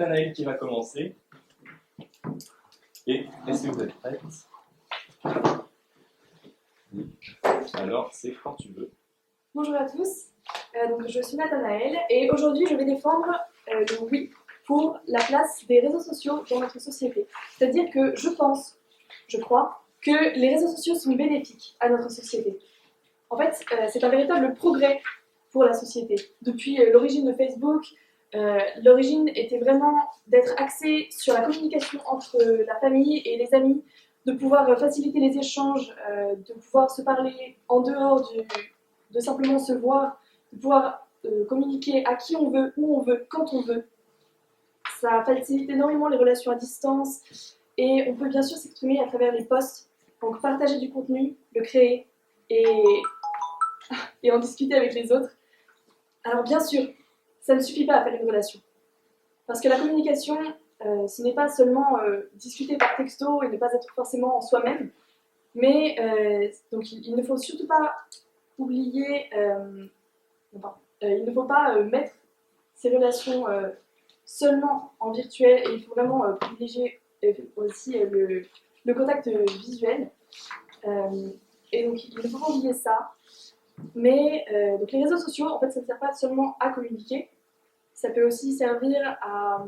Nathanaël qui va commencer. Et est-ce que vous êtes prête? Alors, c'est quand tu veux. Bonjour à tous, donc je suis Nathanaël et aujourd'hui je vais défendre le oui pour la place des réseaux sociaux dans notre société. C'est-à-dire que je crois, que les réseaux sociaux sont bénéfiques à notre société. En fait, c'est un véritable progrès pour la société. Depuis l'origine de Facebook, l'origine était vraiment d'être axée sur la communication entre la famille et les amis, de pouvoir faciliter les échanges, de pouvoir se parler en dehors de simplement se voir, de pouvoir communiquer à qui on veut, où on veut, quand on veut. Ça facilite énormément les relations à distance et on peut bien sûr s'exprimer à travers les posts, donc partager du contenu, le créer et en discuter avec les autres. Alors bien sûr, ça ne suffit pas à faire une relation. Parce que la communication, ce n'est pas seulement discuter par texto et ne pas être forcément en soi-même, mais donc il ne faut surtout pas oublier, il ne faut pas mettre ces relations seulement en virtuel et il faut vraiment privilégier aussi le contact visuel. Et donc il ne faut pas oublier ça. Mais donc les réseaux sociaux, en fait, ça ne sert pas seulement à communiquer, ça peut aussi servir à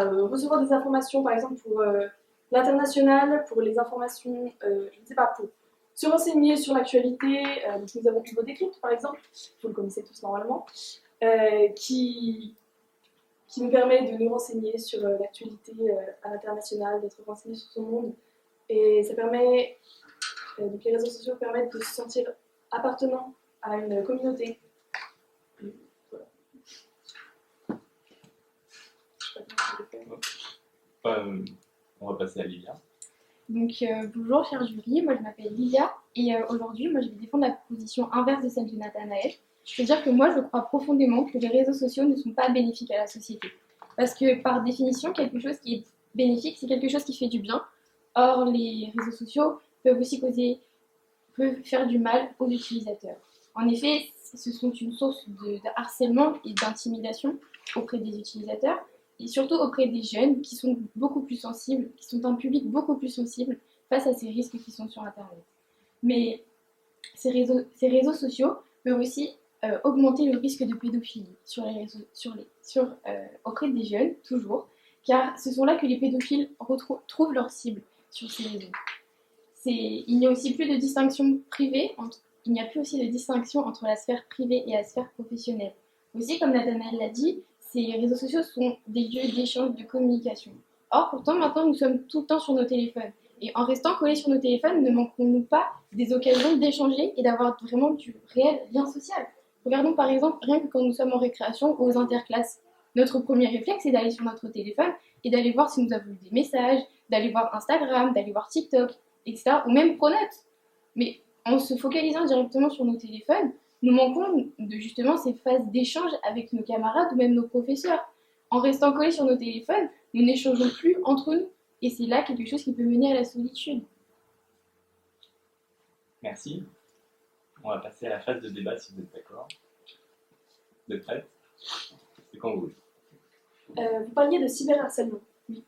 recevoir des informations, par exemple pour l'international, pour les informations, je ne sais pas, pour se renseigner sur l'actualité. Donc nous avons Hugo Décrypte, par exemple, vous le connaissez tous normalement, qui nous permet de nous renseigner sur l'actualité à l'international, d'être renseigné sur son monde. Et ça permet, donc les réseaux sociaux permettent de se sentir appartenant à une communauté. On va passer à Lilia. Donc bonjour cher jury, moi je m'appelle Lilia et aujourd'hui moi je vais défendre la position inverse de celle de Nathanaël. C'est-à-dire que moi je crois profondément que les réseaux sociaux ne sont pas bénéfiques à la société. Parce que par définition, quelque chose qui est bénéfique, c'est quelque chose qui fait du bien. Or les réseaux sociaux peuvent aussi peuvent faire du mal aux utilisateurs. En effet, ce sont une source de harcèlement et d'intimidation auprès des utilisateurs. Et surtout auprès des jeunes qui sont beaucoup plus sensibles, qui sont un public beaucoup plus sensible face à ces risques qui sont sur Internet. Mais ces réseaux sociaux peuvent aussi augmenter le risque de pédophilie auprès des jeunes, toujours, car ce sont là que les pédophiles trouvent leur cible sur ces réseaux. Il n'y a aussi plus de distinction il n'y a plus aussi de distinction entre la sphère privée et la sphère professionnelle. Aussi, comme Nathanaël l'a dit, ces réseaux sociaux sont des lieux d'échange, de communication. Or, pourtant, maintenant, nous sommes tout le temps sur nos téléphones. Et en restant collés sur nos téléphones, ne manquons-nous pas des occasions d'échanger et d'avoir vraiment du réel lien social? Regardons par exemple, rien que quand nous sommes en récréation ou aux interclasses. Notre premier réflexe, c'est d'aller sur notre téléphone et d'aller voir si nous avons eu des messages, d'aller voir Instagram, d'aller voir TikTok, etc. Ou même Pronote. Mais en se focalisant directement sur nos téléphones, nous manquons de justement ces phases d'échange avec nos camarades ou même nos professeurs. En restant collés sur nos téléphones, nous n'échangeons plus entre nous. Et c'est là quelque chose qui peut mener à la solitude. Merci. On va passer à la phase de débat si vous êtes d'accord. Vous êtes prêts? C'est quand vous voulez. Vous parliez de cyberharcèlement. Oui.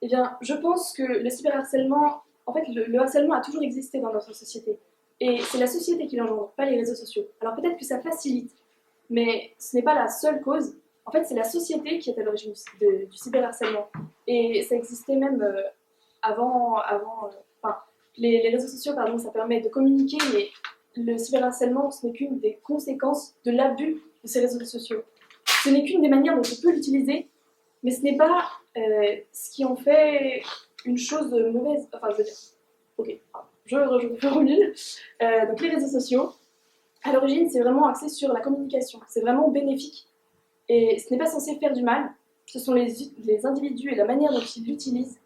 Eh bien, je pense que le cyberharcèlement, en fait, le harcèlement a toujours existé dans notre société. Et c'est la société qui l'engendre, pas les réseaux sociaux. Alors peut-être que ça facilite, mais ce n'est pas la seule cause. En fait, c'est la société qui est à l'origine du cyberharcèlement. Et ça existait même avant les réseaux sociaux, pardon, ça permet de communiquer, mais le cyberharcèlement, ce n'est qu'une des conséquences de l'abus de ces réseaux sociaux. Ce n'est qu'une des manières dont on peut l'utiliser, mais ce n'est pas ce qui en fait une chose mauvaise. Enfin, je veux dire, ok, je reformule. Donc les réseaux sociaux, à l'origine, c'est vraiment axé sur la communication. C'est vraiment bénéfique. Et ce n'est pas censé faire du mal. Ce sont les individus et la manière dont ils l'utilisent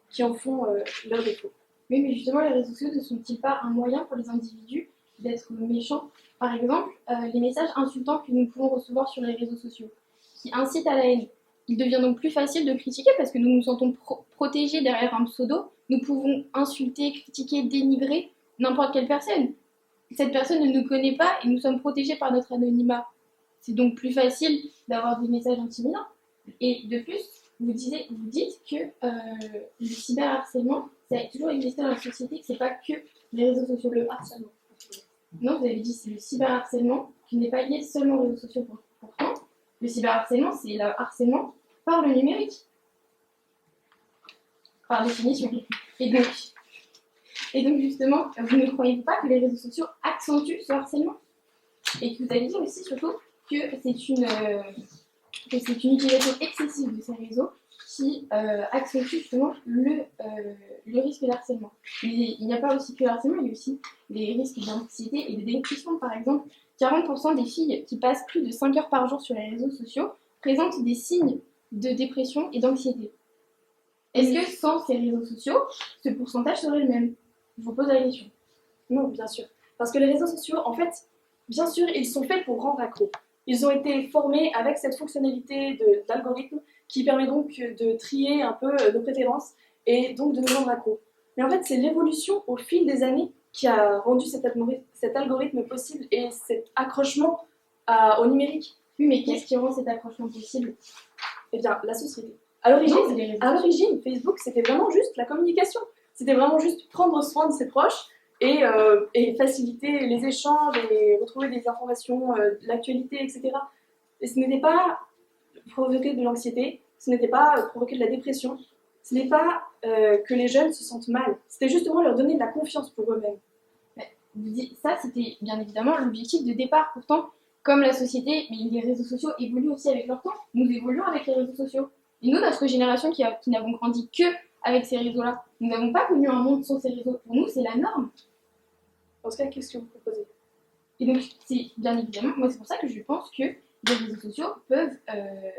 qui en font leur défaut. Oui, mais justement, les réseaux sociaux ne sont-ils pas un moyen pour les individus d'être méchants? Par exemple, les messages insultants que nous pouvons recevoir sur les réseaux sociaux, qui incitent à la haine. Il devient donc plus facile de critiquer parce que nous nous sentons protégés derrière un pseudo. Nous pouvons insulter, critiquer, dénigrer n'importe quelle personne. Cette personne ne nous connaît pas et nous sommes protégés par notre anonymat. C'est donc plus facile d'avoir des messages intimidants. Et de plus, vous dites que le cyberharcèlement, ça a toujours existé dans la société, que c'est pas que les réseaux sociaux. Le harcèlement. Non, vous avez dit que c'est le cyberharcèlement qui n'est pas lié seulement aux réseaux sociaux. Pourtant, le cyberharcèlement, c'est le harcèlement par le numérique, par définition. Et donc justement, vous ne croyez pas que les réseaux sociaux accentuent ce harcèlement? Et que vous avez dit aussi surtout que c'est une utilisation excessive de ces réseaux qui accentue justement le risque d'harcèlement. Mais il n'y a pas aussi que le harcèlement, il y a aussi les risques d'anxiété et de dépression. Par exemple, 40% des filles qui passent plus de 5 heures par jour sur les réseaux sociaux présentent des signes de dépression et d'anxiété. Est-ce que sans ces réseaux sociaux, ce pourcentage serait le même? Je vous pose la question. Non, bien sûr. Parce que les réseaux sociaux, en fait, bien sûr, ils sont faits pour rendre accro. Ils ont été formés avec cette fonctionnalité d'algorithme qui permet donc de trier un peu nos préférences et donc de nous rendre accro. Mais en fait, c'est l'évolution au fil des années qui a rendu cet algorithme possible et cet accrochement au numérique. Oui, mais qu'est-ce qui rend cet accrochement possible? Eh bien, la société. Non, c'est les réseaux À l'origine, Facebook, c'était vraiment juste la communication. C'était vraiment juste prendre soin de ses proches et faciliter les échanges et retrouver des informations, de l'actualité, etc. Et ce n'était pas provoquer de l'anxiété, ce n'était pas provoquer de la dépression, ce n'est pas que les jeunes se sentent mal. C'était justement leur donner de la confiance pour eux-mêmes. Ça, c'était bien évidemment l'objectif de départ. Pourtant, comme la société, mais les réseaux sociaux évoluent aussi avec leur temps. Nous évoluons avec les réseaux sociaux. Et nous, notre génération qui n'avons grandi que avec ces réseaux-là, nous n'avons pas connu un monde sans ces réseaux. Pour nous, c'est la norme. Dans ce cas, qu'est-ce que vous proposez? Et donc, c'est bien évidemment, moi, c'est pour ça que je pense que les réseaux sociaux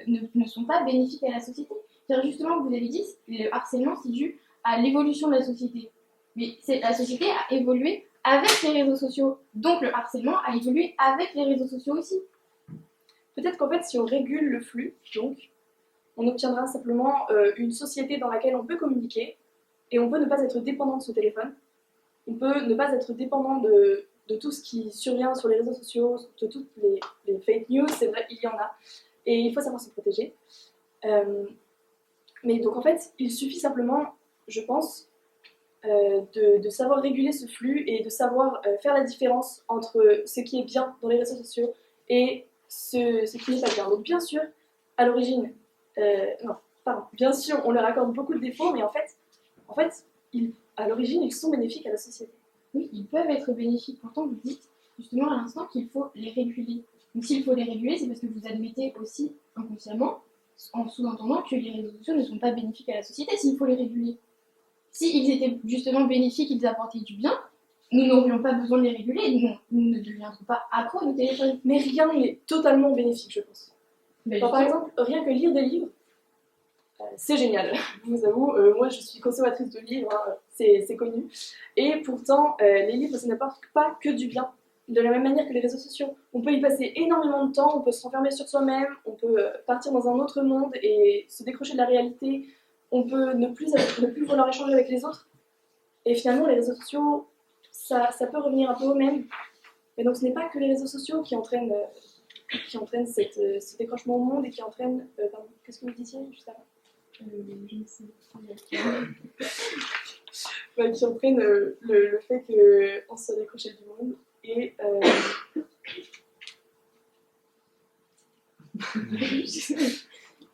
ne sont pas bénéfiques à la société. Car justement, vous avez dit, le harcèlement, c'est dû à l'évolution de la société. Mais la société a évolué avec les réseaux sociaux. Donc, le harcèlement a évolué avec les réseaux sociaux aussi. Peut-être qu'en fait, si on régule le flux, donc, on obtiendra simplement une société dans laquelle on peut communiquer et on peut ne pas être dépendant de son téléphone. On peut ne pas être dépendant de tout ce qui survient sur les réseaux sociaux, de toutes les fake news, c'est vrai, il y en a. Et il faut savoir se protéger. Mais donc en fait, il suffit simplement, je pense, de savoir réguler ce flux et de savoir faire la différence entre ce qui est bien dans les réseaux sociaux et ce qui n'est pas bien. Donc bien sûr, à l'origine, bien sûr, on leur accorde beaucoup de défauts, mais en fait à l'origine, ils sont bénéfiques à la société. Oui, ils peuvent être bénéfiques. Pourtant, vous dites justement à l'instant qu'il faut les réguler. Donc s'il faut les réguler, c'est parce que vous admettez aussi inconsciemment, en sous-entendant que les réseaux sociaux ne sont pas bénéfiques à la société s'il faut les réguler. S'ils étaient justement bénéfiques, ils apportaient du bien, nous n'aurions pas besoin de les réguler, nous ne deviendrons pas accros à nos téléphones. Mais rien n'est totalement bénéfique, je pense. Mais par exemple, rien que lire des livres, c'est génial. Je vous avoue, moi je suis consommatrice de livres, hein, c'est connu. Et pourtant, les livres, ça n'apporte pas que du bien. De la même manière que les réseaux sociaux. On peut y passer énormément de temps, on peut se renfermer sur soi-même, on peut partir dans un autre monde et se décrocher de la réalité. On peut ne plus vouloir échanger avec les autres. Et finalement, les réseaux sociaux, ça peut revenir un peu au même. Mais donc ce n'est pas que les réseaux sociaux qui entraînent ce décrochement au monde et qui entraînent... pardon, qu'est-ce que vous disiez juste avant? Je ne sais pas. Qui entraînent le fait qu'on soit décroché du monde. Et...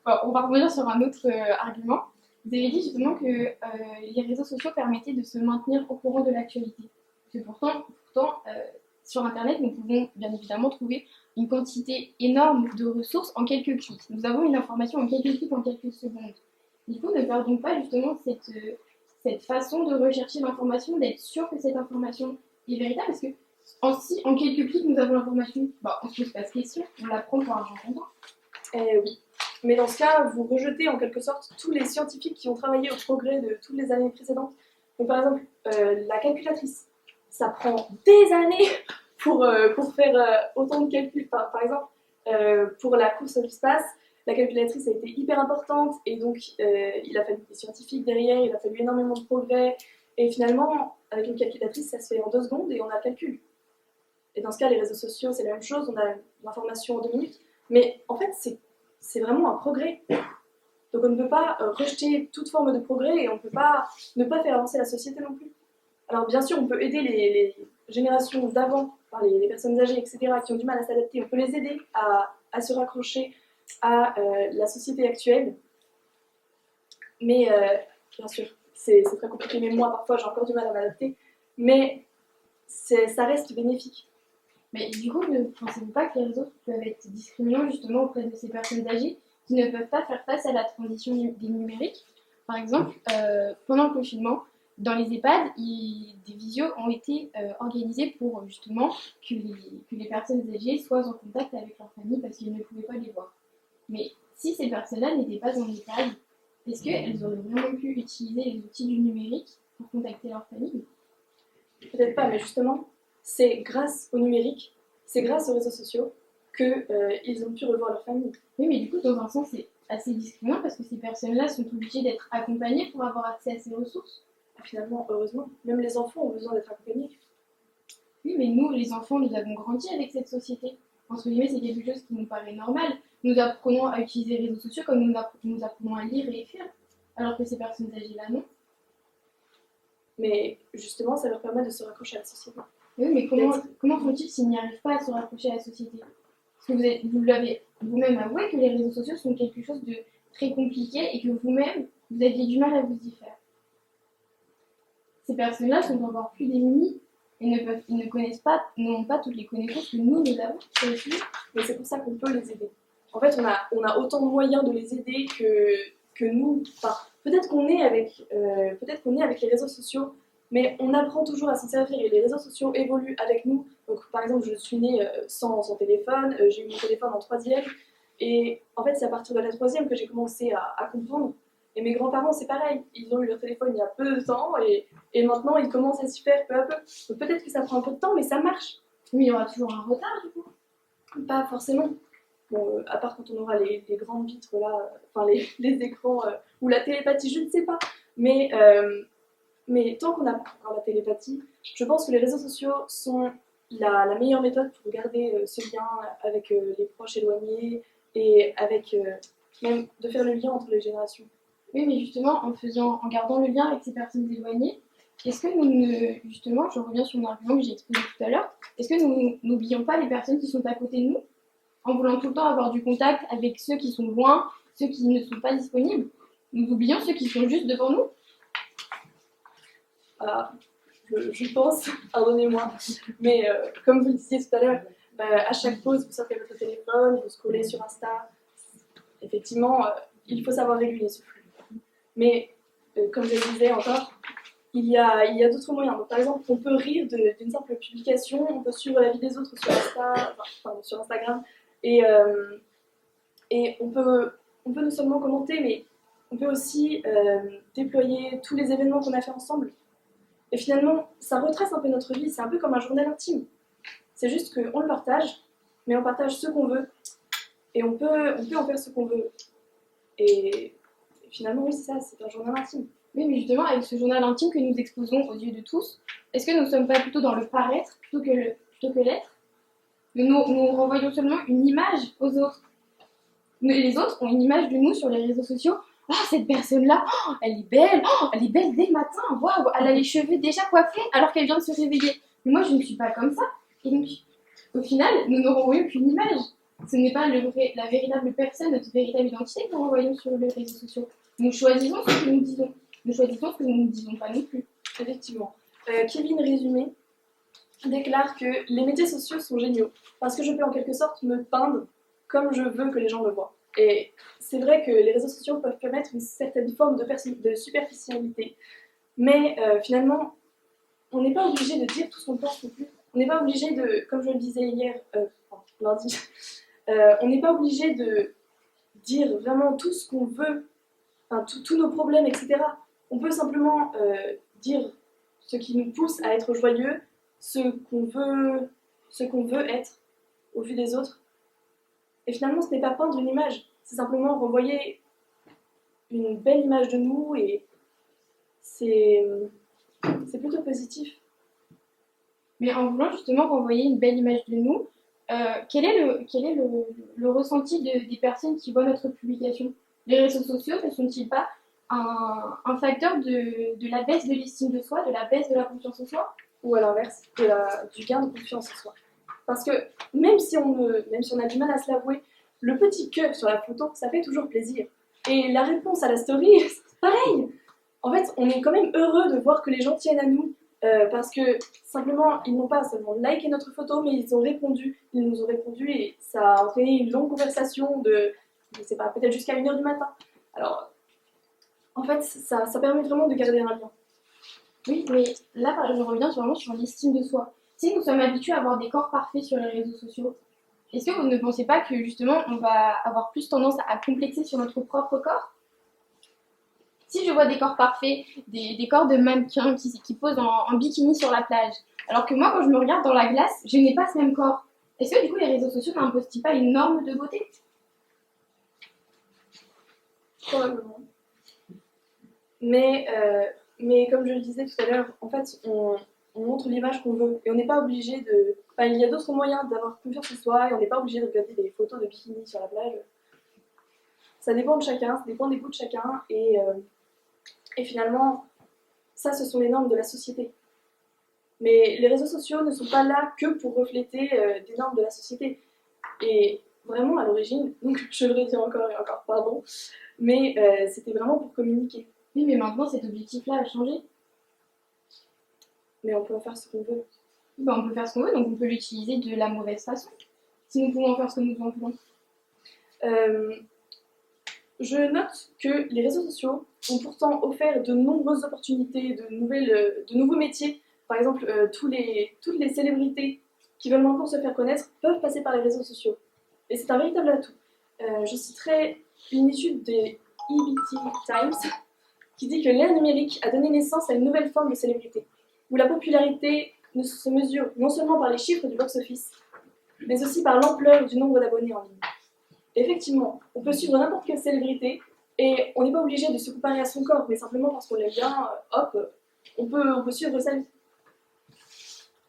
Bon, on va revenir sur un autre argument. Vous avez dit justement que les réseaux sociaux permettaient de se maintenir au courant de l'actualité. Pourtant sur Internet, nous pouvons bien évidemment trouver une quantité énorme de ressources en quelques clics. Nous avons une information en quelques clics, en quelques secondes. Il faut ne perdons pas justement cette façon de rechercher l'information, d'être sûr que cette information est véritable, parce que si en quelques clics nous avons l'information, on se pose pas de questions, on la prend pour argent comptant. Oui. Mais dans ce cas, vous rejetez en quelque sorte tous les scientifiques qui ont travaillé au progrès de toutes les années précédentes. Donc par exemple, la calculatrice, ça prend des années pour faire autant de calculs. Par exemple, pour la course à l'espace, la calculatrice a été hyper importante et donc il a fallu des scientifiques derrière, il a fallu énormément de progrès. Et finalement, avec une calculatrice, ça se fait en 2 secondes et on a le calcul. Et dans ce cas, les réseaux sociaux, c'est la même chose, on a l'information en 2 minutes. Mais en fait, c'est vraiment un progrès. Donc on ne peut pas rejeter toute forme de progrès et on ne peut pas ne pas faire avancer la société non plus. Alors bien sûr, on peut aider les générations d'avant, enfin, les personnes âgées, etc., qui ont du mal à s'adapter, on peut les aider à se raccrocher à la société actuelle. Mais bien sûr, c'est très compliqué, même moi parfois j'ai encore du mal à m'adapter, mais ça reste bénéfique. Mais du coup, ne pensez-vous pas que les réseaux peuvent être discriminants justement auprès de ces personnes âgées qui ne peuvent pas faire face à la transition des numériques? Par exemple, pendant le confinement, dans les EHPAD, des visios ont été organisées pour justement que les personnes âgées soient en contact avec leur famille parce qu'ils ne pouvaient pas les voir. Mais si ces personnes-là n'étaient pas en EHPAD, est-ce qu'elles auraient vraiment pu utiliser les outils du numérique pour contacter leur famille? Peut-être pas, mais justement, c'est grâce au numérique, c'est grâce aux réseaux sociaux qu'ils ont pu revoir leur famille. Oui, mais du coup, dans un sens, c'est assez discriminant parce que ces personnes-là sont obligées d'être accompagnées pour avoir accès à ces ressources. Finalement, heureusement, même les enfants ont besoin d'être accompagnés. Oui, mais nous, les enfants, nous avons grandi avec cette société. Entre guillemets, c'est quelque chose qui nous paraît normal. Nous apprenons à utiliser les réseaux sociaux comme nous apprenons à lire et écrire, alors que ces personnes âgées-là, non. Mais justement, ça leur permet de se raccrocher à la société. Oui, mais comment font-ils s'ils n'y arrivent pas à se raccrocher à la société? Parce que vous l'avez vous-même avoué que les réseaux sociaux sont quelque chose de très compliqué et que vous-même, vous aviez du mal à vous y faire. Ces personnes-là sont encore plus démunies et ils ne connaissent pas, n'ont pas toutes les connaissances que nous avons sur le sujet. Mais c'est pour ça qu'on peut les aider. En fait, on a autant de moyens de les aider que nous. Enfin, peut-être qu'on est avec les réseaux sociaux, mais on apprend toujours à s'en servir et les réseaux sociaux évoluent avec nous. Donc, par exemple, je suis née sans téléphone, j'ai eu mon téléphone en 3e, et en fait, c'est à partir de la 3e que j'ai commencé à comprendre. Et mes grands-parents, c'est pareil, ils ont eu leur téléphone il y a peu de temps, et maintenant, ils commencent à s'y faire peu à peu. Donc, peut-être que ça prend un peu de temps, mais ça marche. Mais il y aura toujours un retard, du coup. Pas forcément. Bon, à part quand on aura les grandes vitres là, enfin les écrans ou la télépathie, je ne sais pas. Mais tant qu'on a encore la télépathie, je pense que les réseaux sociaux sont la meilleure méthode pour garder ce lien avec les proches éloignés et avec même de faire le lien entre les générations. Oui, mais justement, en gardant le lien avec ces personnes éloignées, est-ce que justement, je reviens sur mon argument que j'ai exposé tout à l'heure, est-ce que nous n'oublions pas les personnes qui sont à côté de nous, en voulant tout le temps avoir du contact avec ceux qui sont loin, ceux qui ne sont pas disponibles? Nous oublions ceux qui sont juste devant nous? Ah, je pense, pardonnez-moi, mais comme vous le disiez tout à l'heure, à chaque pause, vous sortez votre téléphone, vous scrollez sur Insta. Effectivement, il faut savoir réguler ce flux. Mais, comme je le disais encore, il y a d'autres moyens. Donc, par exemple, on peut rire d'une simple publication, on peut suivre la vie des autres sur Instagram, et on peut non seulement commenter, mais on peut aussi déployer tous les événements qu'on a fait ensemble. Et finalement, ça retrace un peu notre vie, c'est un peu comme un journal intime. C'est juste qu'on le partage, mais on partage ce qu'on veut, et on peut en faire ce qu'on veut. Et finalement, oui, c'est ça, c'est un journal intime. Oui, mais justement, avec ce journal intime que nous exposons aux yeux de tous, est-ce que nous ne sommes pas plutôt dans le paraître plutôt que l'être? Nous renvoyons seulement une image aux autres. Les autres ont une image de nous sur les réseaux sociaux. Ah, cette personne-là, oh, elle est belle dès le matin, waouh, elle a les cheveux déjà coiffés alors qu'elle vient de se réveiller. Mais moi, je ne suis pas comme ça. Et donc, au final, nous ne renvoyons qu'une image. Ce n'est pas la véritable personne, notre véritable identité que nous renvoyons sur les réseaux sociaux. Nous choisissons ce que nous disons. Nous choisissons ce que nous ne disons pas non plus. Effectivement. Kevin Résumé déclare que les médias sociaux sont géniaux parce que je peux en quelque sorte me peindre comme je veux que les gens me voient. Et c'est vrai que les réseaux sociaux peuvent permettre une certaine forme de superficialité, mais finalement, on n'est pas obligé de dire tout ce qu'on pense non plus. On n'est pas obligé de, comme je le disais hier, lundi, on n'est pas obligé de dire vraiment tout ce qu'on veut, enfin, tous nos problèmes, etc. On peut simplement dire ce qui nous pousse à être joyeux, ce qu'on veut être au vu des autres. Et finalement, ce n'est pas peindre une image, c'est simplement renvoyer une belle image de nous et c'est plutôt positif. Mais en voulant justement renvoyer une belle image de nous, quel est le ressenti des personnes qui voient notre publication? Les réseaux sociaux ne sont-ils pas un facteur de la baisse de l'estime de soi, de la baisse de la confiance en soi? Ou à l'inverse, du gain de confiance en soi. Parce que même si on a du mal à se l'avouer, le petit cœur sur la photo, ça fait toujours plaisir. Et la réponse à la story, c'est pareil. En fait, on est quand même heureux de voir que les gens tiennent à nous, parce que simplement, ils n'ont pas seulement liké notre photo, mais ils nous ont répondu, et ça a entraîné une longue conversation de, je sais pas, peut-être jusqu'à 1h du matin. Alors, en fait, ça permet vraiment de garder un lien. Oui, mais là, je reviens vraiment sur l'estime de soi. Si nous sommes habitués à avoir des corps parfaits sur les réseaux sociaux, est-ce que vous ne pensez pas que justement on va avoir plus tendance à complexer sur notre propre corps? Si je vois des corps parfaits, des corps de mannequins qui posent en bikini sur la plage, alors que moi, quand je me regarde dans la glace, je n'ai pas ce même corps, est-ce que du coup les réseaux sociaux n'imposent-ils pas une norme de beauté? Probablement. Mais comme je le disais tout à l'heure, en fait, on montre l'image qu'on veut. Et on n'est pas obligé de... Enfin, il y a d'autres moyens d'avoir confiance en soi et on n'est pas obligé de regarder des photos de bikini sur la plage. Ça dépend de chacun, ça dépend des goûts de chacun. Et finalement, ça, ce sont les normes de la société. Mais les réseaux sociaux ne sont pas là que pour refléter des normes de la société. Et vraiment, à l'origine, donc je le redis encore et encore, pardon, mais c'était vraiment pour communiquer. Oui, mais maintenant cet objectif-là a changé. Mais on peut en faire ce qu'on veut. Ben, on peut faire ce qu'on veut, donc on peut l'utiliser de la mauvaise façon. Si nous pouvons faire ce que nous en voulons. Je note que les réseaux sociaux ont pourtant offert de nombreuses opportunités, de nouveaux métiers. Par exemple, toutes les célébrités qui veulent maintenant se faire connaître peuvent passer par les réseaux sociaux. Et c'est un véritable atout. Je citerai une étude des EBT Times qui dit que l'ère numérique a donné naissance à une nouvelle forme de célébrité, où la popularité ne se mesure non seulement par les chiffres du box-office, mais aussi par l'ampleur du nombre d'abonnés en ligne. Effectivement, on peut suivre n'importe quelle célébrité et on n'est pas obligé de se comparer à son corps, mais simplement parce qu'on l'aime bien, on peut suivre sa vie.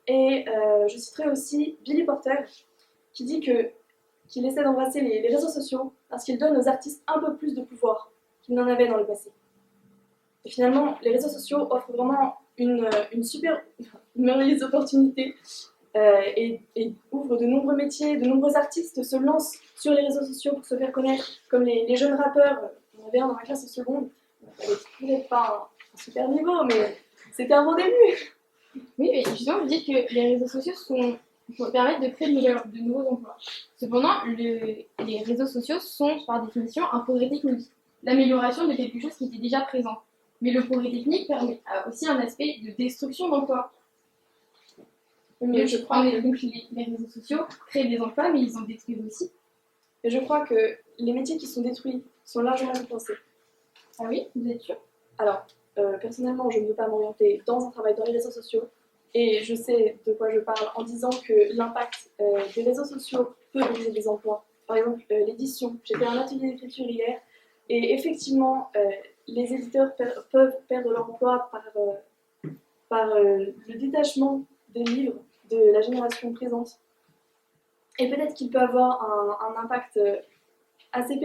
Et je citerai aussi Billy Porter qui dit qu'il essaie d'embrasser les réseaux sociaux parce qu'il donne aux artistes un peu plus de pouvoir qu'ils n'en avaient dans le passé. Et finalement, les réseaux sociaux offrent vraiment une merveilleuse opportunité et ouvrent de nombreux métiers, de nombreux artistes se lancent sur les réseaux sociaux pour se faire connaître, comme les jeunes rappeurs. On avait un dans ma classe en seconde, peut-être pas un super niveau, mais c'était un bon début. Oui, mais justement, vous dites que les réseaux sociaux permettent de créer de nouveaux emplois. Cependant, les réseaux sociaux sont, par définition, un progrès technique, l'amélioration de quelque chose qui était déjà présent. Mais le progrès technique permet aussi un aspect de destruction d'emplois. Mais je crois que donc les réseaux sociaux créent des emplois, mais ils en détruisent aussi. Et je crois que les métiers qui sont détruits sont largement compensés. Ah oui, vous êtes sûr? Alors, personnellement, je ne veux pas m'orienter dans un travail dans les réseaux sociaux. Et je sais de quoi je parle en disant que l'impact des réseaux sociaux peut briser des emplois. Par exemple, l'édition. J'étais à un atelier d'écriture hier. Et effectivement, les éditeurs peuvent perdre leur emploi par le détachement des livres de la génération présente. Et peut-être qu'ils peuvent avoir un impact assez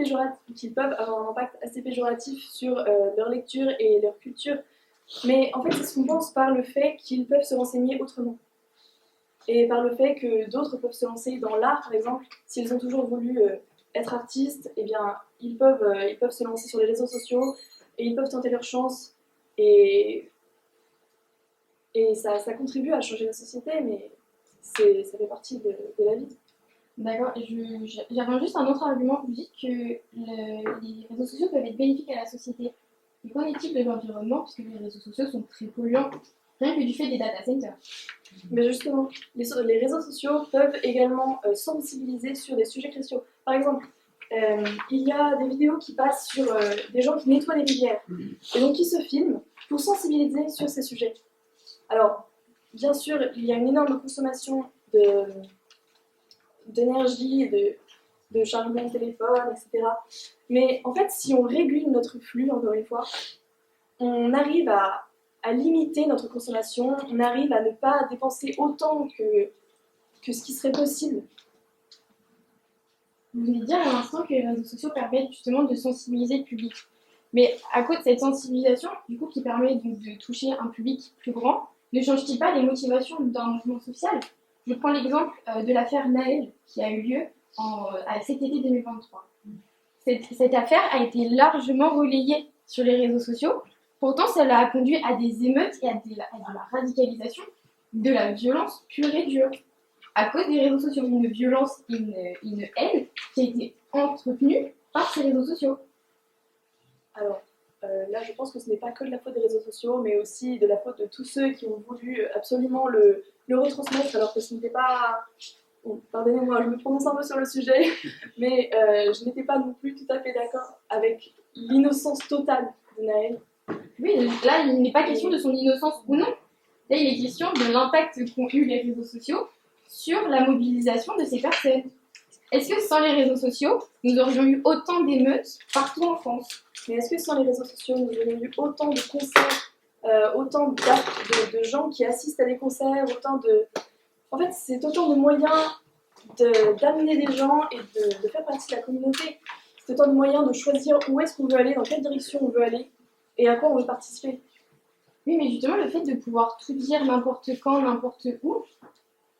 péjoratif sur leur lecture et leur culture. Mais en fait, c'est ce qu'on pense par le fait qu'ils peuvent se renseigner autrement. Et par le fait que d'autres peuvent se lancer dans l'art, par exemple, s'ils ont toujours voulu être artistes, eh bien, ils peuvent se lancer sur les réseaux sociaux et ils peuvent tenter leur chance. Et ça contribue à changer la société, mais ça fait partie de la vie. D'accord, j'avais juste un autre argument. Vous dites que les réseaux sociaux peuvent être bénéfiques à la société. Mais qu'en est-il de l'environnement, puisque les réseaux sociaux sont très polluants, rien que du fait des data centers? Mais justement, les réseaux sociaux peuvent également sensibiliser sur des sujets cruciaux. Par exemple, il y a des vidéos qui passent sur des gens qui nettoient les rivières, et donc qui se filment pour sensibiliser sur ces sujets. Alors, bien sûr, il y a une énorme consommation d'énergie, de charbon de téléphone, etc. Mais en fait, si on régule notre flux, encore une fois, on arrive à limiter notre consommation, on arrive à ne pas dépenser autant que ce qui serait possible. Vous venez de dire à l'instant que les réseaux sociaux permettent justement de sensibiliser le public. Mais à cause de cette sensibilisation, du coup, qui permet donc de toucher un public plus grand, ne change-t-il pas les motivations d'un mouvement social? Je prends l'exemple de l'affaire Naël qui a eu lieu à cet été 2023. Cette affaire a été largement relayée sur les réseaux sociaux. Pourtant, cela a conduit à des émeutes et à de la radicalisation, de la violence pure et dure. À cause des réseaux sociaux, une violence, une haine qui a été entretenue par ces réseaux sociaux. Alors, là, je pense que ce n'est pas que de la faute des réseaux sociaux, mais aussi de la faute de tous ceux qui ont voulu absolument le retransmettre, alors que ce n'était pas... Bon, pardonnez-moi, je me prononce un peu sur le sujet, mais je n'étais pas non plus tout à fait d'accord avec l'innocence totale de Naël. Oui, là, il n'est pas question de son innocence ou non. Là, il est question de l'impact qu'ont eu les réseaux sociaux sur la mobilisation de ces personnes. Est-ce que sans les réseaux sociaux, nous aurions eu autant d'émeutes partout en France? Mais est-ce que sans les réseaux sociaux, nous aurions eu autant de concerts, autant d'actes de gens qui assistent à des concerts, autant de... En fait, c'est autant de moyens d'amener des gens et de faire partie de la communauté. C'est autant de moyens de choisir où est-ce qu'on veut aller, dans quelle direction on veut aller et à quoi on veut participer. Oui, mais justement, le fait de pouvoir tout dire n'importe quand, n'importe où,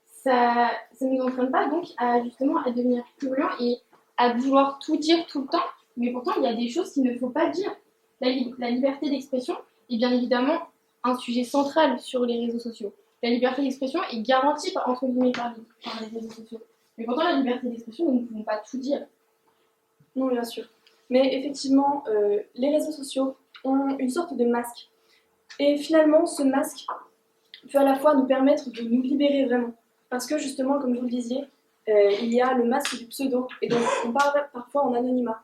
ça ne nous entraîne pas donc à justement à devenir curieux et à vouloir tout dire tout le temps. Mais pourtant, il y a des choses qu'il ne faut pas dire. La liberté d'expression est bien évidemment un sujet central sur les réseaux sociaux. La liberté d'expression est garantie entre guillemets par les réseaux sociaux. Mais pourtant, la liberté d'expression, nous ne pouvons pas tout dire. Non, bien sûr. Mais effectivement, les réseaux sociaux ont une sorte de masque. Et finalement, ce masque peut à la fois nous permettre de nous libérer vraiment. Parce que justement, comme vous le disiez, il y a le masque du pseudo. Et donc, on parle parfois en anonymat.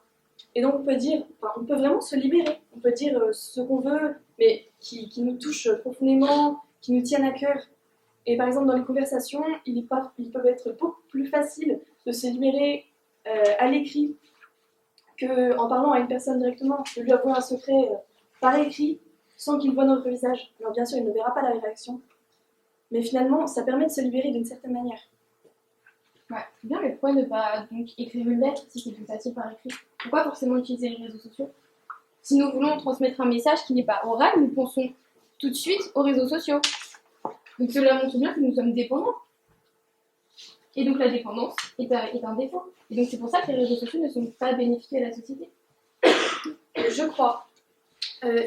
Et donc, on peut vraiment se libérer. On peut dire ce qu'on veut, mais qui nous touche profondément, qui nous tiennent à cœur. Et par exemple, dans les conversations, ils peuvent être beaucoup plus faciles de se libérer à l'écrit qu'en parlant à une personne directement. De lui avouer un secret par écrit, sans qu'il voie notre visage. Alors bien sûr, il ne verra pas la réaction. Mais finalement, ça permet de se libérer d'une certaine manière. Ouais, c'est bien, mais pourquoi ne pas donc écrire une lettre si c'est plus facile par écrit? Pourquoi forcément utiliser les réseaux sociaux? Si nous voulons transmettre un message qui n'est pas oral, nous pensons tout de suite aux réseaux sociaux. Donc cela montre bien que nous sommes dépendants. Et donc la dépendance est un défaut. Et donc c'est pour ça que les réseaux sociaux ne sont pas bénéfiques à la société. Je crois.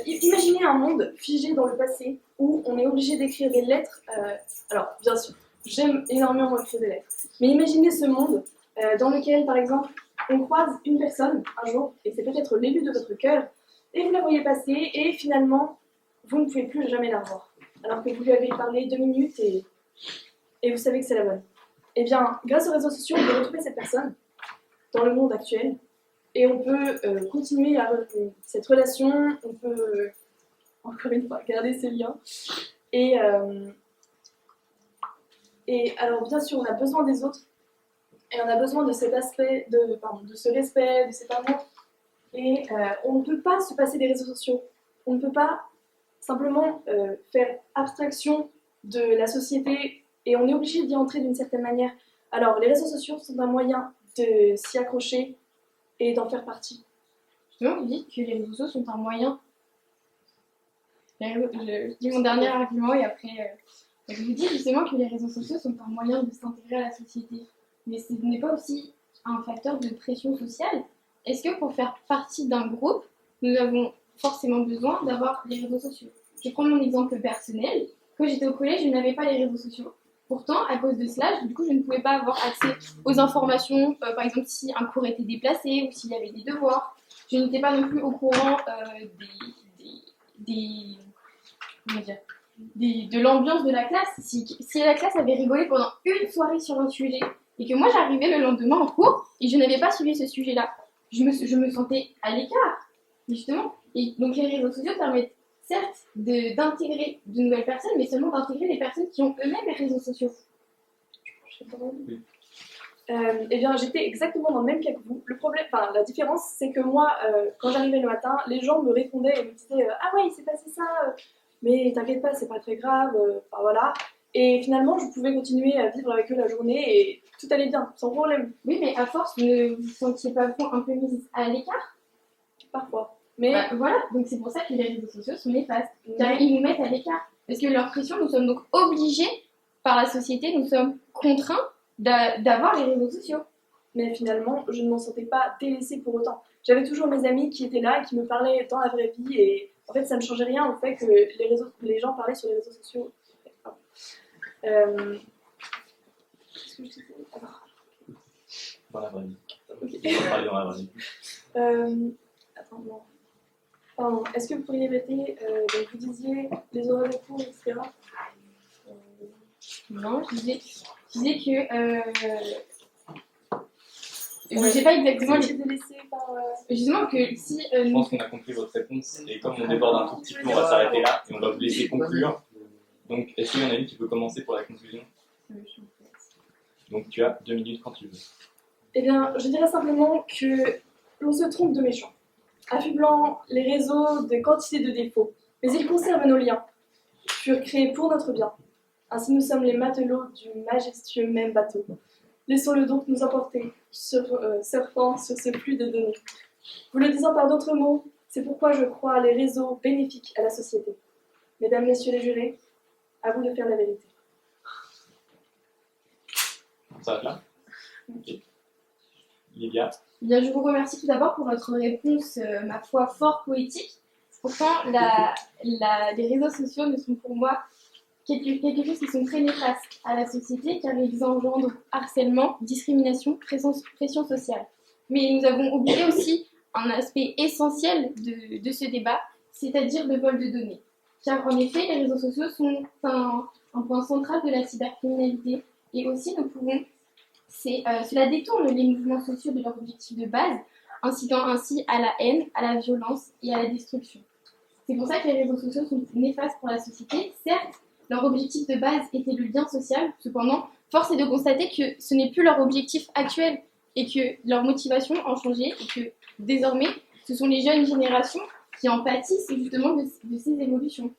Imaginez un monde figé dans le passé où on est obligé d'écrire des lettres. Alors, bien sûr, j'aime énormément écrire des lettres. Mais imaginez ce monde dans lequel, par exemple, on croise une personne un jour, et c'est peut-être l'élu de votre cœur, et vous la voyez passer, et finalement, vous ne pouvez plus jamais la revoir. Alors que vous lui avez parlé 2 minutes et vous savez que c'est la bonne. Eh bien, grâce aux réseaux sociaux, on peut retrouver cette personne dans le monde actuel. Et on peut continuer cette relation, on peut, encore une fois, garder ces liens. Et alors, bien sûr, on a besoin des autres, et on a besoin de cet aspect, de ce respect, de cet amour. Et on ne peut pas se passer des réseaux sociaux. On ne peut pas simplement faire abstraction de la société, et on est obligé d'y entrer d'une certaine manière. Alors, les réseaux sociaux sont un moyen de s'y accrocher et d'en faire partie. Justement, vous dites que les réseaux sociaux sont un moyen. Je dis mon dernier argument et après, je vous dis justement que les réseaux sociaux sont un moyen de s'intégrer à la société. Mais ce n'est pas aussi un facteur de pression sociale. Est-ce que pour faire partie d'un groupe, nous avons forcément besoin d'avoir les réseaux sociaux? Je prends mon exemple personnel. Quand j'étais au collège, je n'avais pas les réseaux sociaux. Pourtant, à cause de cela, du coup, je ne pouvais pas avoir accès aux informations, par exemple si un cours était déplacé ou s'il y avait des devoirs. Je n'étais pas non plus au courant de l'ambiance de la classe. Si la classe avait rigolé pendant une soirée sur un sujet et que moi j'arrivais le lendemain en cours et je n'avais pas suivi ce sujet-là, je me sentais à l'écart, justement. Et donc les réseaux sociaux permettent certes d'intégrer de nouvelles personnes, mais seulement d'intégrer les personnes qui ont eux-mêmes les réseaux sociaux. Oui. Eh bien, j'étais exactement dans le même cas que vous. La différence, c'est que moi, quand j'arrivais le matin, les gens me répondaient et me disaient ah ouais, il s'est passé ça, mais t'inquiète pas, c'est pas très grave, voilà. Et finalement, je pouvais continuer à vivre avec eux la journée et tout allait bien, sans problème, Oui, mais à force, ne vous sentiez pas vous un peu mise à l'écart? parfois. Mais Bah, voilà, donc c'est pour ça que les réseaux sociaux sont néfastes, car Mais- ils nous mettent à l'écart. Parce que leur pression, nous sommes donc obligés par la société, nous sommes contraints d'avoir les réseaux sociaux. Mais finalement, je ne m'en sentais pas délaissée pour autant. J'avais toujours mes amis qui étaient là et qui me parlaient dans la vraie vie et en fait, ça ne changeait rien au fait que les gens parlaient sur les réseaux sociaux. Qu'est-ce que je disais? Dans la vraie vie. Ok. On va parler dans la vraie vie. Attends, non. Pardon, est-ce que vous pourriez répéter, donc vous disiez les horaires de cours, etc. Non, je disais que... je sais pas exactement Moi, les... j'ai été laissée par... Justement que si... Je pense qu'on a compris votre réponse et comme on déborde un tout petit peu, on va s'arrêter là et on va vous laisser conclure. Donc, est-ce qu'il y en a une qui peut commencer pour la conclusion? Donc, tu as 2 minutes quand tu veux. Eh bien, je dirais simplement que l'on se trompe de méchants, affublant les réseaux de quantité de défauts. Mais ils conservent nos liens, furent créés pour notre bien. Ainsi nous sommes les matelots du majestueux même bateau. Laissons-le donc nous emporter, surfant sur ce flux de données. Vous le disant par d'autres mots, c'est pourquoi je crois les réseaux bénéfiques à la société. Mesdames, messieurs les jurés, à vous de faire la vérité. On s'arrête là? Ok. Lydia? Bien, je vous remercie tout d'abord pour votre réponse, ma foi, fort poétique. Pourtant, les réseaux sociaux ne sont pour moi quelque chose qui sont très néfastes à la société car ils engendrent harcèlement, discrimination, pression sociale. Mais nous avons oublié aussi un aspect essentiel de ce débat, c'est-à-dire le vol de données. Car en effet, les réseaux sociaux sont un point central de la cybercriminalité et aussi cela détourne les mouvements sociaux de leur objectif de base, incitant ainsi à la haine, à la violence et à la destruction. C'est pour ça que les réseaux sociaux sont néfastes pour la société. Certes, leur objectif de base était le lien social, cependant, force est de constater que ce n'est plus leur objectif actuel et que leur motivation a changé et que désormais, ce sont les jeunes générations qui en pâtissent justement de ces évolutions.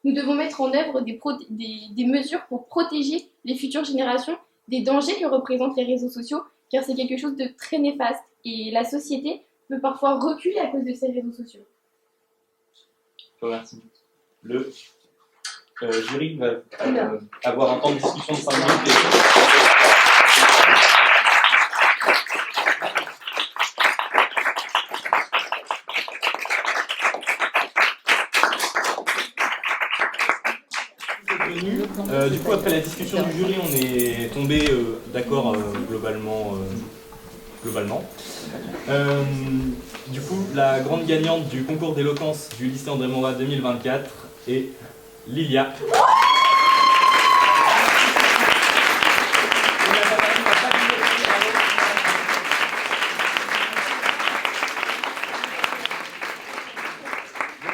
Nous devons mettre en œuvre des mesures pour protéger les futures générations des dangers que représentent les réseaux sociaux, car c'est quelque chose de très néfaste et la société peut parfois reculer à cause de ces réseaux sociaux. Je te remercie. Le jury va avoir un temps de discussion de 5 minutes. Du coup, après la discussion du jury, on est tombé d'accord globalement. Du coup, la grande gagnante du concours d'éloquence du lycée André Morat 2024 est Lilia.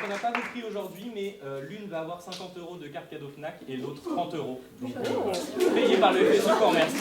On n'a pas de prix aujourd'hui, mais l'une va avoir 50 € de carte cadeau Fnac et l'autre 30 €. Donc, payé par le FSU, merci.